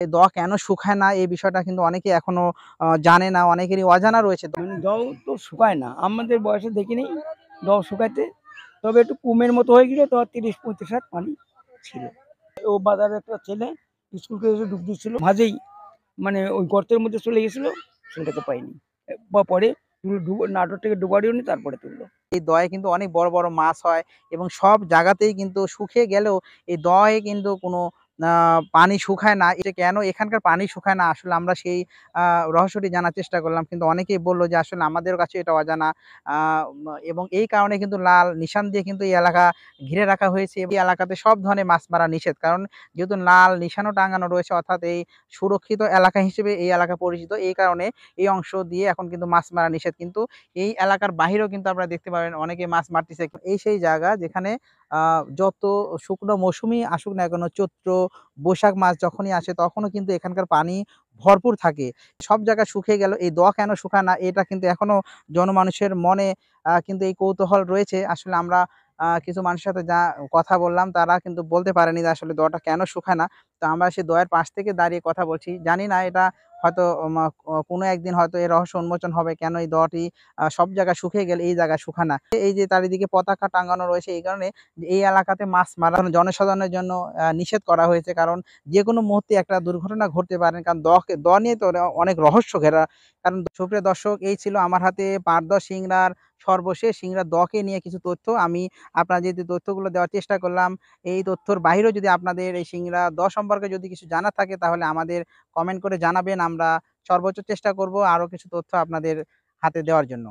এই দোয়া কেন শুকায় না এই বিষয়টা কিন্তু অনেকেই এখনো জানে না, অনেকেরই অজানা রয়েছে। মানে জল তো শুকায় না, আমাদের বয়সে দেখিনি জল শুকাইতে। তবে একটু কুমের মতো হয়ে গেল, তো 30-35 হাত পানি ছিল। ও বাজারে একটা ছেলে স্কুল থেকে এসে ডুব দিচ্ছিল, মাঝেই মানে ওই গর্তের মধ্যে চলে গেছিল, ছেলেটাকে পাইনি। পরে নাটোর থেকে ডুবারিও নি, তারপরে তুললো। এই দয়ে কিন্তু অনেক বড় বড় মাছ হয় এবং সব জায়গাতেই কিন্তু শুকিয়ে গেলেও এই দয়ে কিন্তু কোনো পানি শুকায় না। এটা কেন এখানকার পানি শুকায় না, আসলে আমরা সেই রহস্যটি জানার চেষ্টা করলাম, কিন্তু অনেকেই বললো যে আসলে আমাদের কাছে এটা অজানা। এবং এই কারণে কিন্তু লাল নিশান দিয়ে কিন্তু এই এলাকা ঘিরে রাখা হয়েছে। এই এলাকাতে সব ধরনের মাছ মারা নিষেধ, কারণ যেহেতু লাল নিশানও টাঙানো রয়েছে, অর্থাৎ এই সুরক্ষিত এলাকা হিসেবে এই এলাকা পরিচিত। এই কারণে এই অংশ দিয়ে এখন কিন্তু মাছ মারা নিষেধ। কিন্তু এই এলাকার বাহিরেও কিন্তু আপনারা দেখতে পাবেন অনেকে মাছ মারতেছে। এই সেই জায়গা যেখানে যত শুকনো মৌসুমই আসুক না কেন, চৈত্র, বৈশাখ মাস যখনই আসে তখনও কিন্তু এখানকার পানি ভরপুর থাকে। সব জায়গা শুকিয়ে গেল, এই দোয়া কেন শুকায় না? এটা কিন্তু এখনো জনমানুষের মনে কিন্তু এই কৌতূহল রয়েছে। আসলে আমরা কিছু মানুষের সাথে যা কথা বললাম, তারা কিন্তু বলতে পারেনি যে আসলে দোয়াটা কেন শুকায় না। তো আমরা সেই দোয়ার পাশ থেকে দাঁড়িয়ে কথা বলছি। জানি না এটা হয়তো কোনো একদিন হয়তো এর রহস্য উন্মোচন হবে, কেন এই দোয়াটি সব জায়গায় শুকিয়ে গেলে এই জায়গায় শুকায় না। এই যে চারিদিকে পতাকা টাঙানো রয়েছে, এই কারণে যে এই এলাকাতে মাছ মারা জনসাধারণের জন্য নিষেধ করা হয়েছে। কারণ যেকোনো মুহূর্তে একটা দুর্ঘটনা ঘটতে পারে। কারণ দ নিয়ে তো অনেক রহস্য ঘেরা। কারণ সুপ্রিয় দর্শক, এই ছিল আমার হাতে পারদহ সিংড়ার সর্বশেষ সিংড়ার দকে নিয়ে কিছু তথ্য। আমি আপনাদের যে তথ্যগুলো দেওয়ার চেষ্টা করলাম, এই তথ্যর বাহিরেও যদি আপনাদের এই সিংড়া সম্পর্কে যদি কিছু জানা থাকে, তাহলে আমাদের কমেন্ট করে জানাবেন। আমরা সর্বোচ্চ চেষ্টা করব আরো কিছু তথ্য আপনাদের হাতে দেওয়ার জন্য।